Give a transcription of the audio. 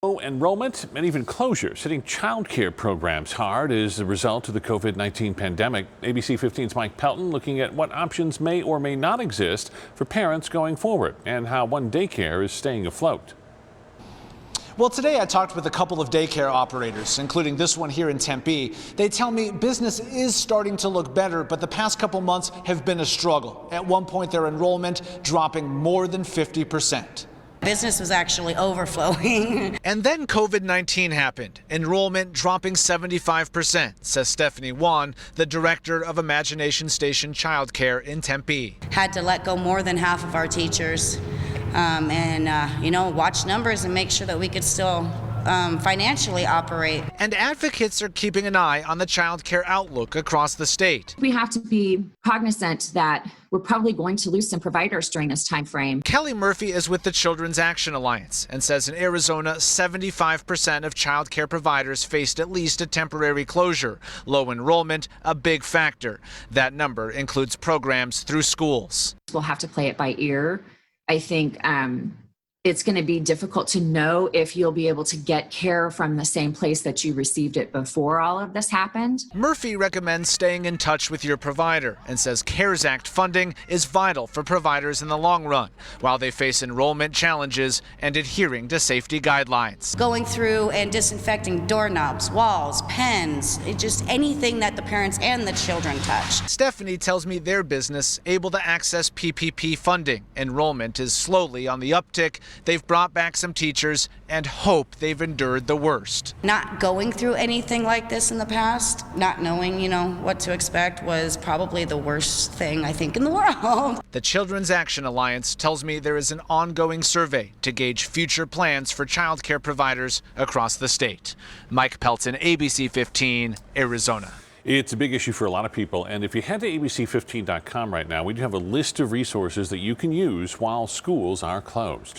Enrollment and even closures hitting childcare programs hard as a result of the COVID-19 pandemic. ABC 15's Mike Pelton looking at what options may or may not exist for parents going forward and how one daycare is staying afloat. Well, today I talked with a couple of daycare operators, including this one here in Tempe. They tell me business is starting to look better, but the past couple months have been a struggle. At one point, their enrollment dropping more than 50%. Business was actually overflowing. And then COVID-19 happened, enrollment dropping 75%, says Stephanie Wan, the director of Imagination Station Childcare in Tempe. Had to let go more than half of our teachers and watch numbers and make sure that we could still financially operate. And advocates are keeping an eye on the childcare outlook across the state. We have to be cognizant that we're probably going to lose some providers during this time frame. Kelly Murphy is with the Children's Action Alliance and says in Arizona, 75% of childcare providers faced at least a temporary closure. Low enrollment, a big factor. That number includes programs through schools. We'll have to play it by ear. I think it's going to be difficult to know if you'll be able to get care from the same place that you received it before all of this happened. Murphy recommends staying in touch with your provider and says CARES Act funding is vital for providers in the long run, while they face enrollment challenges and adhering to safety guidelines. Going through and disinfecting doorknobs, walls, pens, just anything that the parents and the children touch. Stephanie tells me their business able to access PPP funding. Enrollment is slowly on the uptick. They've brought back some teachers and hope they've endured the worst. Not going through anything like this in the past, not knowing, what to expect was probably the worst thing I think in the world. The Children's Action Alliance tells me there is an ongoing survey to gauge future plans for childcare providers across the state. Mike Pelton, ABC 15, Arizona. It's a big issue for a lot of people, and if you head to abc15.com right now, we do have a list of resources that you can use while schools are closed.